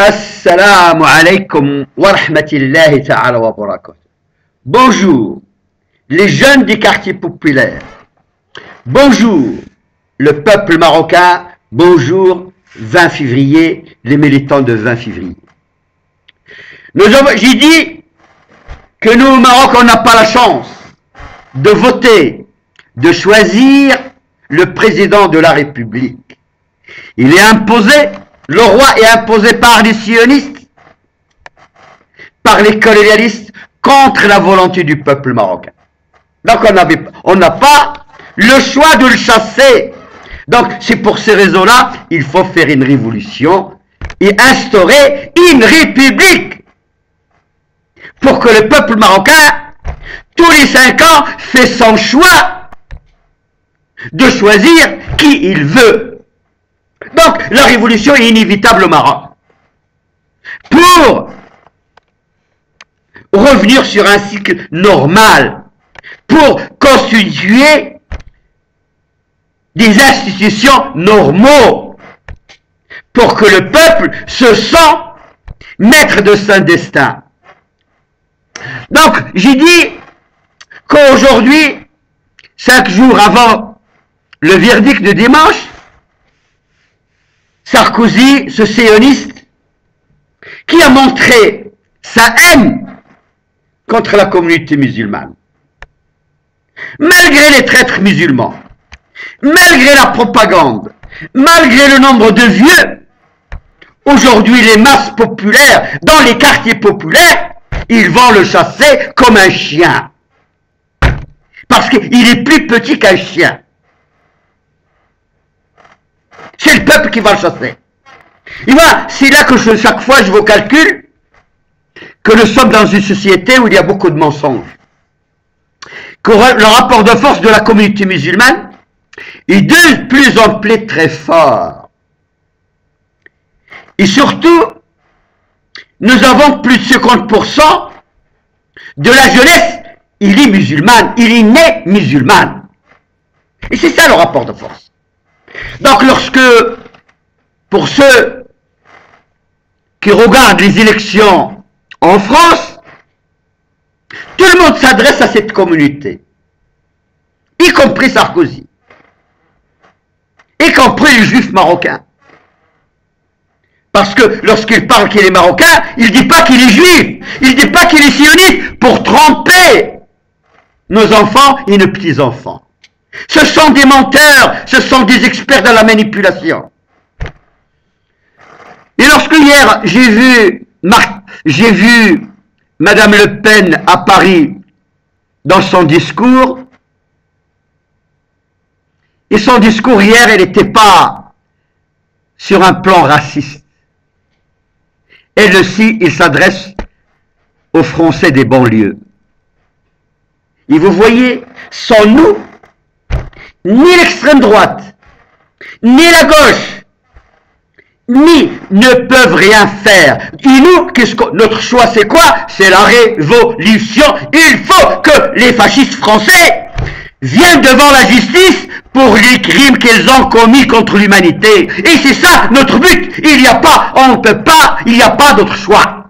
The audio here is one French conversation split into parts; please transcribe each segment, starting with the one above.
Assalamu alaikum wa rahmatullahi ta'ala wa barakatuh. Bonjour, les jeunes des quartiers populaires. Bonjour, le peuple marocain. Bonjour, 20 février, les militants de 20 février. J'ai dit que nous, au Maroc, on n'a pas la chance de voter, de choisir le président de la République. Il est imposé, le roi est imposé par les sionistes, par les colonialistes, contre la volonté du peuple marocain. Donc on n'a pas le choix de le chasser. Donc c'est pour ces raisons-là, il faut faire une révolution et instaurer une république pour que le peuple marocain, tous les 5 ans, fait son choix de choisir qui il veut. Donc la révolution est inévitable au Maroc. Pour revenir sur un cycle normal, pour constituer des institutions normaux, pour que le peuple se sente maître de son destin. Donc, j'ai dit qu'aujourd'hui, 5 jours avant le verdict de dimanche, Sarkozy, ce sioniste, qui a montré sa haine contre la communauté musulmane, malgré les traîtres musulmans, malgré la propagande, malgré le nombre de vieux, aujourd'hui les masses populaires, dans les quartiers populaires, ils vont le chasser comme un chien. Parce qu'il est plus petit qu'un chien. C'est le peuple qui va le chasser. Et voilà, c'est là que chaque fois je vous calcule que nous sommes dans une société où il y a beaucoup de mensonges. Que le rapport de force de la communauté musulmane est de plus en plus très fort. Et surtout, nous avons plus de 50% de la jeunesse, il est musulmane, il est né musulmane. Et c'est ça le rapport de force. Donc pour ceux qui regardent les élections en France, tout le monde s'adresse à cette communauté, y compris Sarkozy, y compris les juifs marocains. Parce que lorsqu'il parle qu'il est marocain, il ne dit pas qu'il est juif, il ne dit pas qu'il est sioniste pour tromper nos enfants et nos petits-enfants. Ce sont des menteurs, ce sont des experts de la manipulation. Et lorsque hier j'ai vu Madame Le Pen à Paris dans son discours, et son discours hier, elle n'était pas sur un plan raciste. Elle aussi, il s'adresse aux Français des banlieues. Et vous voyez, sans nous, ni l'extrême droite, ni la gauche, ni ne peuvent rien faire. Et nous, notre choix c'est quoi? C'est la révolution. Il faut que les fascistes français viennent devant la justice pour les crimes qu'ils ont commis contre l'humanité. Et c'est ça notre but. Il n'y a pas, on ne peut pas, il n'y a pas d'autre choix.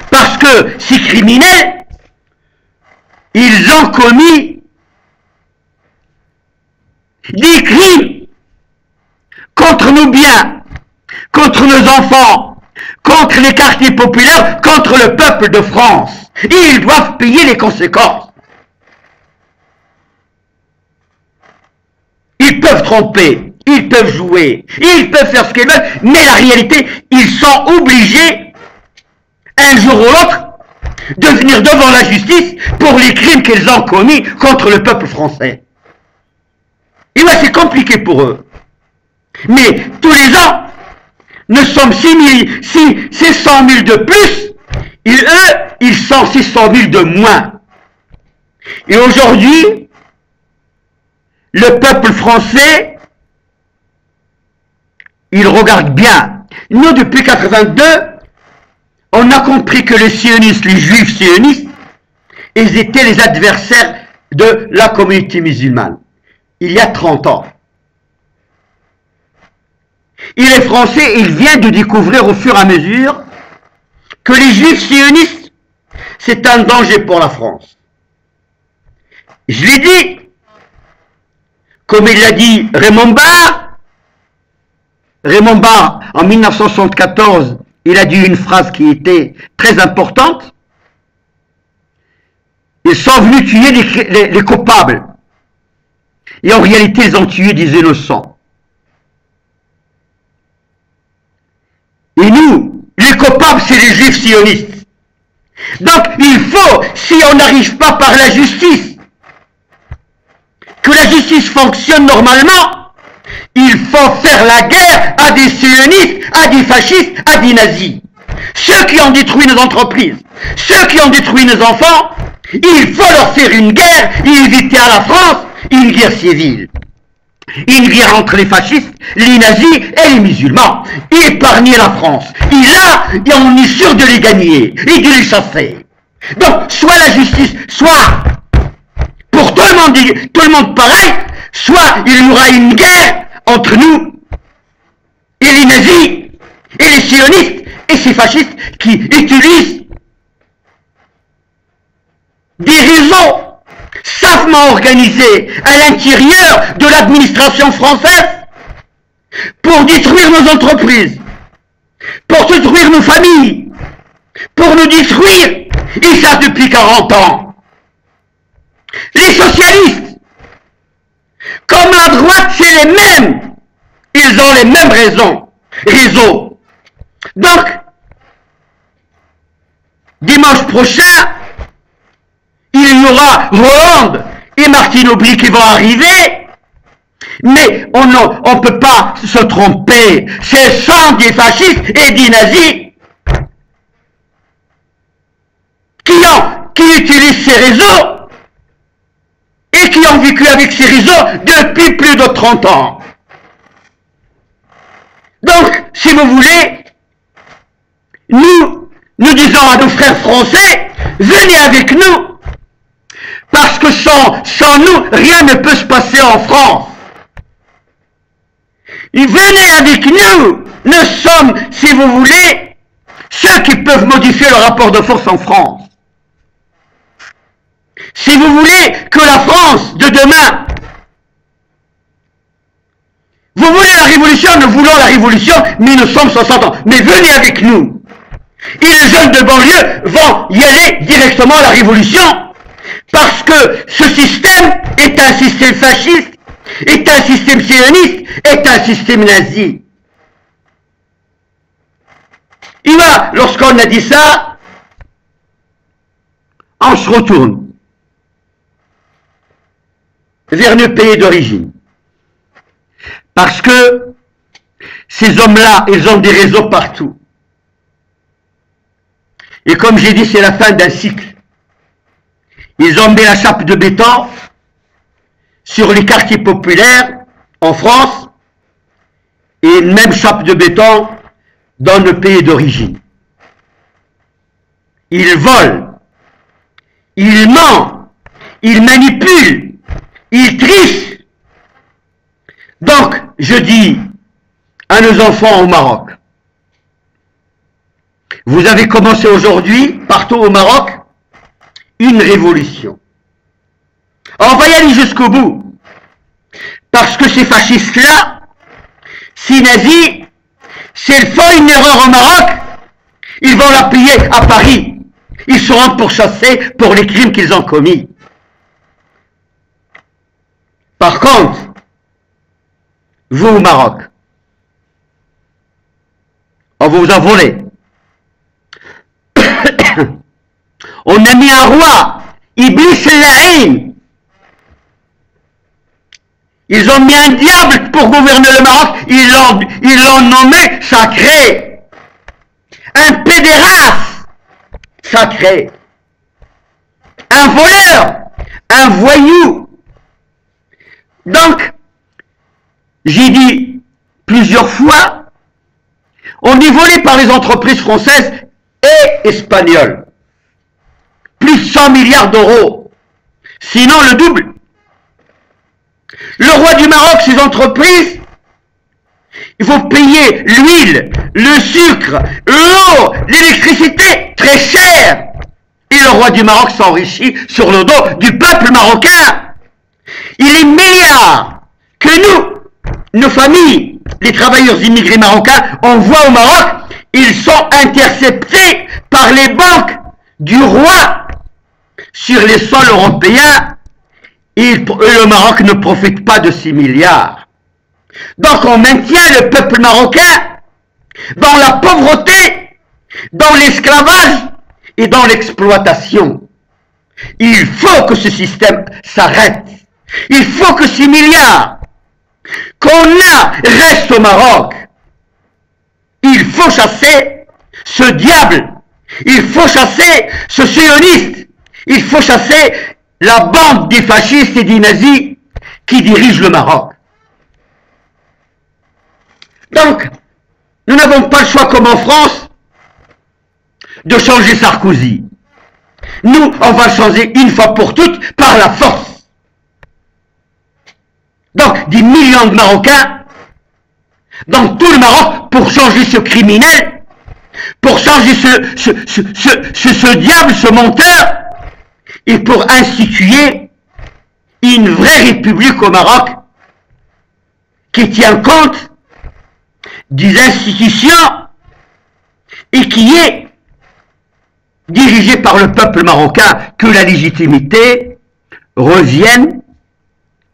Parce que ces criminels, ils ont commis des crimes contre nos biens, contre nos enfants, contre les quartiers populaires, contre le peuple de France. Et ils doivent payer les conséquences. Ils peuvent tromper, ils peuvent jouer, ils peuvent faire ce qu'ils veulent, mais la réalité, ils sont obligés, un jour ou l'autre, de venir devant la justice pour les crimes qu'ils ont commis contre le peuple français. Et ouais, c'est compliqué pour eux. Mais tous les ans, nous sommes 600 000 de plus, et eux, ils sont 600 000 de moins. Et aujourd'hui, le peuple français, il regarde bien. Nous, depuis 82, on a compris que les sionistes, les juifs sionistes, ils étaient les adversaires de la communauté musulmane. Il y a 30 ans. Il est français et il vient de découvrir au fur et à mesure que les juifs sionistes, c'est un danger pour la France. Je l'ai dit, comme il l'a dit Raymond Barre. Raymond Barre, en 1974, il a dit une phrase qui était très importante. Ils sont venus tuer les coupables. Et en réalité, ils ont tué des innocents. Et nous, les coupables, c'est les juifs sionistes. Donc, il faut, si on n'arrive pas par la justice, que la justice fonctionne normalement, il faut faire la guerre à des sionistes, à des fascistes, à des nazis. Ceux qui ont détruit nos entreprises, ceux qui ont détruit nos enfants, il faut leur faire une guerre et éviter à la France une guerre civile. Une guerre entre les fascistes, les nazis et les musulmans. Épargner la France. Et là, on est sûr de les gagner et de les chasser. Donc, soit la justice, soit pour tout le monde pareil, soit il y aura une guerre entre nous et les nazis et les sionistes et ces fascistes qui utilisent des réseaux savement organisés à l'intérieur de l'administration française pour détruire nos entreprises, pour détruire nos familles, pour nous détruire, et ça depuis 40 ans. Les socialistes, comme à droite, c'est les mêmes. Ils ont les mêmes réseaux. Donc, dimanche prochain, il y aura Hollande et Martine Aubry qui vont arriver, mais on ne peut pas se tromper. Ce sont des fascistes et des nazis qui utilisent ces réseaux et qui ont vécu avec ces réseaux depuis plus de 30 ans. Donc, si vous voulez, nous disons à nos frères français, venez avec nous, parce que sans nous, rien ne peut se passer en France. Et venez avec nous, nous sommes, si vous voulez, ceux qui peuvent modifier le rapport de force en France. Si vous voulez que la France de demain, vous voulez la révolution, nous voulons la révolution, mais nous sommes 60 ans. Mais venez avec nous. Et les jeunes de banlieue vont y aller directement à la révolution, parce que ce système est un système fasciste, est un système sioniste, est un système nazi. Et voilà, lorsqu'on a dit ça, on se retourne vers nos pays d'origine. Parce que ces hommes-là, ils ont des réseaux partout. Et comme j'ai dit, c'est la fin d'un cycle. Ils ont mis la chape de béton sur les quartiers populaires en France et une même chape de béton dans nos pays d'origine. Ils volent, ils mentent, ils manipulent, ils trichent. Donc, je dis à nos enfants au Maroc, vous avez commencé aujourd'hui, partout au Maroc, une révolution. On va y aller jusqu'au bout. Parce que ces fascistes-là, ces nazis, s'ils font une erreur au Maroc, ils vont la payer à Paris. Ils seront pourchassés pour les crimes qu'ils ont commis. Par contre, vous au Maroc, on vous a volé. On a mis un roi, Iblis Laïn. Ils ont mis un diable pour gouverner le Maroc, ils l'ont nommé sacré. Un pédéraste sacré. Un voleur, un voyou. Donc, j'ai dit plusieurs fois, on est volé par les entreprises françaises et espagnoles. Plus de 100 milliards d'euros. Sinon, le double. Le roi du Maroc, ses entreprises, Il faut payer l'huile, le sucre, l'eau, l'électricité très cher. Et le roi du Maroc s'enrichit sur le dos du peuple marocain. Il est milliards que nous, nos familles, les travailleurs immigrés marocains, envoient au Maroc, ils sont interceptés par les banques du roi sur les sols européens et le Maroc ne profite pas de 6 milliards. Donc on maintient le peuple marocain dans la pauvreté, dans l'esclavage et dans l'exploitation. Il faut que ce système s'arrête. Il faut que 6 milliards qu'on a restent au Maroc. Il faut chasser ce diable. Il faut chasser ce sioniste. Il faut chasser la bande des fascistes et des nazis qui dirigent le Maroc. Donc, nous n'avons pas le choix comme en France de changer Sarkozy. Nous, on va changer une fois pour toutes par la force. Donc, des millions de Marocains dans tout le Maroc pour changer ce criminel, pour changer ce diable, ce menteur, et pour instituer une vraie république au Maroc qui tient compte des institutions et qui est dirigée par le peuple marocain, que la légitimité revienne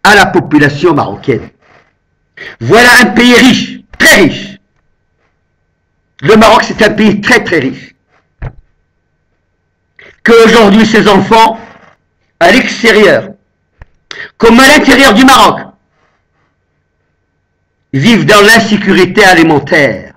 à la population marocaine. Voilà un pays riche, très riche. Le Maroc, c'est un pays très très riche. Qu'aujourd'hui, ces enfants, à l'extérieur, comme à l'intérieur du Maroc, vivent dans l'insécurité alimentaire.